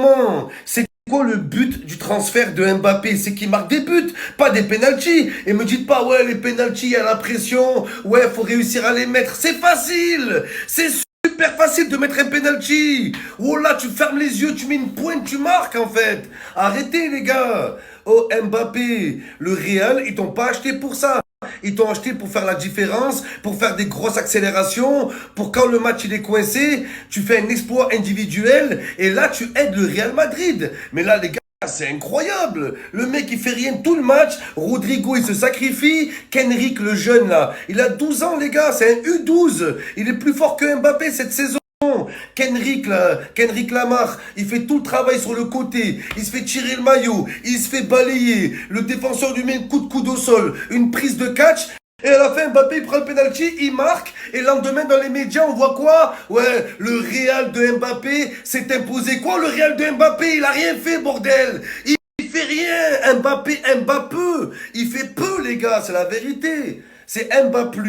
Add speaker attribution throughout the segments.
Speaker 1: moment, c'est quoi le but du transfert de Mbappé? C'est qu'il marque des buts, pas des pénaltys. Et me dites pas, ouais, les pénaltys, il y a la pression, ouais, faut réussir à les mettre. C'est facile! C'est super facile de mettre un penalty. Oh là, tu fermes les yeux, tu mets une pointe, tu marques en fait. Arrêtez les gars. Oh Mbappé, le Real, ils t'ont pas acheté pour ça. Ils t'ont acheté pour faire la différence, pour faire des grosses accélérations, pour quand le match il est coincé, tu fais un exploit individuel et là tu aides le Real Madrid. Mais là les gars, c'est incroyable. Le mec il fait rien tout le match. Rodrigo il se sacrifie. Kenrick le jeune là, il a 12 ans les gars, c'est un U12. Il est plus fort que Mbappé cette saison. Kenrick, là, Kenrick Lamar, il fait tout le travail sur le côté, il se fait tirer le maillot, il se fait balayer, le défenseur lui met un coup de coude au sol, une prise de catch, et à la fin Mbappé il prend le penalty, il marque, et le lendemain dans les médias on voit quoi? Ouais, le Real de Mbappé s'est imposé. Quoi le Real de Mbappé? Il a rien fait bordel. Il fait rien. Mbappé, Mbappé, il fait peu les gars, c'est la vérité. C'est Mbappé,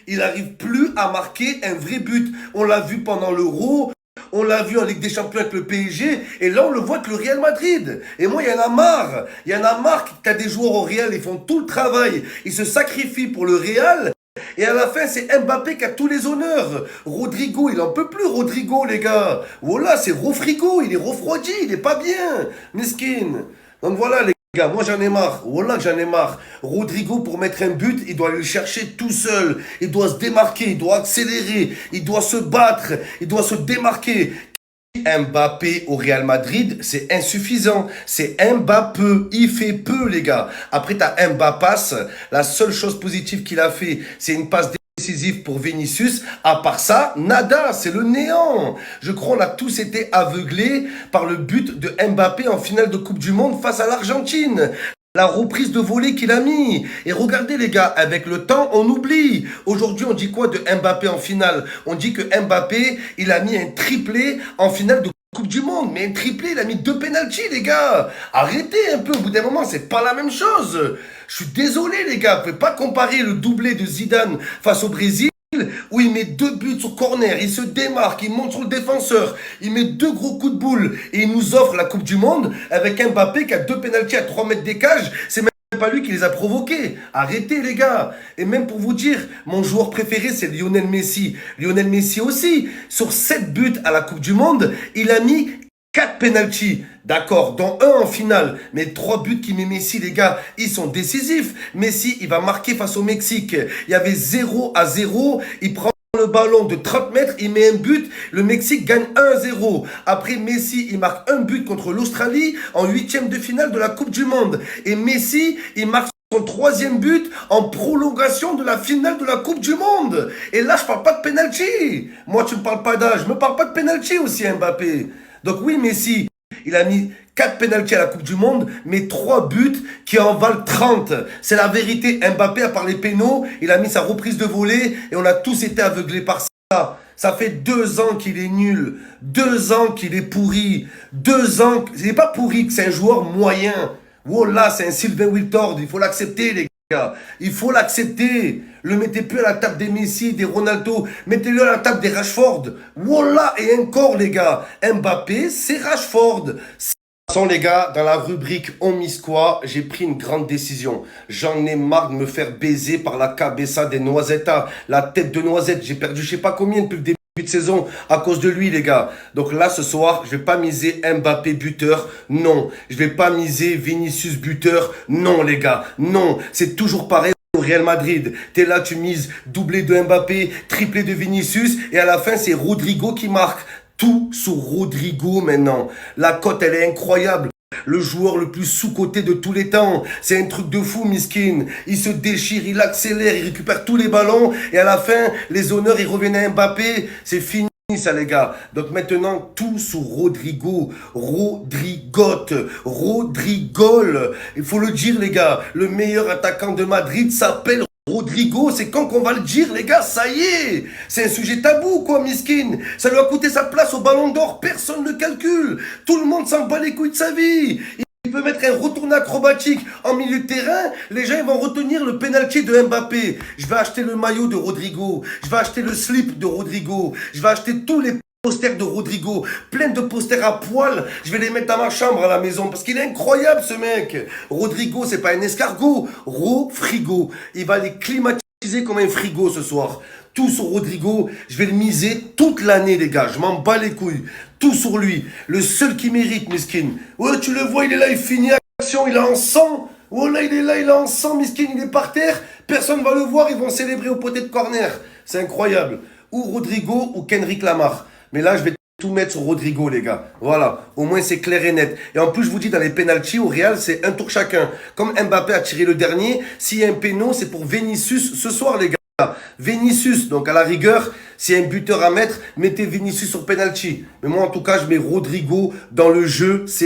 Speaker 1: il arrive plus à marquer un vrai but. On l'a vu pendant l'Euro, on l'a vu en Ligue des Champions avec le PSG, et là on le voit avec le Real Madrid. Et moi, il y en a marre. Il y en a marre qu'il y a des joueurs au Real, ils font tout le travail, ils se sacrifient pour le Real. Et à la fin, c'est Mbappé qui a tous les honneurs. Rodrigo, il en peut plus, Rodrigo, les gars. Voilà, c'est Rofrigo, il est refroidi, il est pas bien. Miskin. Donc voilà, les gars, moi j'en ai marre. Voilà que j'en ai marre. Rodrigo, pour mettre un but, il doit aller le chercher tout seul. Il doit se démarquer, il doit accélérer, il doit se battre, il doit se démarquer. Mbappé au Real Madrid, c'est insuffisant. C'est Mbappé. Il fait peu, les gars. Après, t'as Mbappas. La seule chose positive qu'il a fait, c'est une passe décisive pour Vinicius. À part ça, nada. C'est le néant. Je crois qu'on a tous été aveuglés par le but de Mbappé en finale de Coupe du Monde face à l'Argentine. La reprise de volée qu'il a mis. Et regardez les gars, avec le temps, on oublie. Aujourd'hui, on dit quoi de Mbappé en finale? On dit que Mbappé, il a mis un triplé en finale de Coupe du Monde. Mais un triplé, il a mis 2 pénaltys, les gars. Arrêtez un peu, au bout d'un moment, c'est pas la même chose. Je suis désolé, les gars. Vous pouvez pas comparer le doublé de Zidane face au Brésil, où il met 2 buts sur corner, il se démarque, il monte sur le défenseur, il met 2 gros coups de boule et il nous offre la Coupe du Monde avec Mbappé qui a 2 pénaltys à 3 mètres des cages. C'est même pas lui qui les a provoqués. Arrêtez les gars. Et même pour vous dire, mon joueur préféré c'est Lionel Messi. Lionel Messi aussi, sur 7 buts à la Coupe du Monde, il a mis 4 pénaltys, d'accord, dont un en finale. Mais 3 buts qui met Messi, les gars, ils sont décisifs. Messi, il va marquer face au Mexique. Il y avait 0-0. Il prend le ballon de 30 mètres, il met un but. Le Mexique gagne 1-0. Après, Messi, il marque un but contre l'Australie en 8e de finale de la Coupe du Monde. Et Messi, il marque son 3e but en prolongation de la finale de la Coupe du Monde. Et là, je parle pas de penalty. Moi, tu me parles pas d'âge. Je me parle pas de penalty aussi, Mbappé. Donc oui, Messi, il a mis 4 pénaltys à la Coupe du Monde, mais 3 buts qui en valent 30. C'est la vérité. Mbappé, à part les pénaux, il a mis sa reprise de volée et on a tous été aveuglés par ça. Ça fait 2 ans qu'il est nul. 2 ans qu'il est pourri. 2 ans. C'est pas pourri, que c'est un joueur moyen. Voilà, c'est un Sylvain Wiltord. Il faut l'accepter, les gars. Il faut l'accepter. Le mettez plus à la table des Messi, des Ronaldo. Mettez-le à la table des Rashford. Voilà, et encore, les gars. Mbappé, c'est Rashford. De toute façon, les gars, dans la rubrique On mise quoi, j'ai pris une grande décision. J'en ai marre de me faire baiser par la cabeza des Noisettas. La tête de Noisette. J'ai perdu je sais pas combien depuis le début de saison à cause de lui, les gars. Donc là, ce soir, je vais pas miser Mbappé buteur. Non. Je vais pas miser Vinicius buteur. Non, les gars. Non. C'est toujours pareil au Real Madrid. T'es là, tu mises doublé de Mbappé, triplé de Vinicius, et à la fin, c'est Rodrigo qui marque. Tout sur Rodrigo maintenant. La cote, elle est incroyable. Le joueur le plus sous-coté de tous les temps. C'est un truc de fou, Miskin. Il se déchire, il accélère, il récupère tous les ballons. Et à la fin, les honneurs, ils reviennent à Mbappé. C'est fini, ça, les gars. Donc maintenant, tout sur Rodrigo. Rodrigote. Rodrigol. Il faut le dire, les gars. Le meilleur attaquant de Madrid s'appelle Rodrigo. C'est quand qu'on va le dire, les gars? Ça y est. C'est un sujet tabou, quoi, Miskin. Ça lui a coûté sa place au Ballon d'Or. Personne ne calcule. Tout le monde s'en bat les couilles de sa vie. Il peut mettre un retourné acrobatique en milieu de terrain. Les gens ils vont retenir le penalty de Mbappé. Je vais acheter le maillot de Rodrigo. Je vais acheter le slip de Rodrigo. Je vais acheter tous les posters de Rodrigo, plein de posters à poil. Je vais les mettre dans ma chambre à la maison parce qu'il est incroyable ce mec. Rodrigo, c'est pas un escargot. Frigo. Il va les climatiser comme un frigo ce soir. Tout sur Rodrigo, je vais le miser toute l'année, les gars. Je m'en bats les couilles. Tout sur lui. Le seul qui mérite, Miskin. Ouais, tu le vois, il est là, il finit l'action, il est en sang. Oh là, il est là, il est en sang, Miskin, il est par terre. Personne va le voir, ils vont célébrer au poté de corner. C'est incroyable. Ou Rodrigo ou Kendrick Lamar. Mais là, je vais tout mettre sur Rodrigo, les gars. Voilà, au moins c'est clair et net. Et en plus, je vous dis, dans les pénaltys, au Real, c'est un tour chacun. Comme Mbappé a tiré le dernier, s'il y a un péno, c'est pour Vinicius ce soir, les gars. Vinicius, donc à la rigueur, s'il y a un buteur à mettre, mettez Vinicius sur penalty. Mais moi, en tout cas, je mets Rodrigo dans le jeu. C'est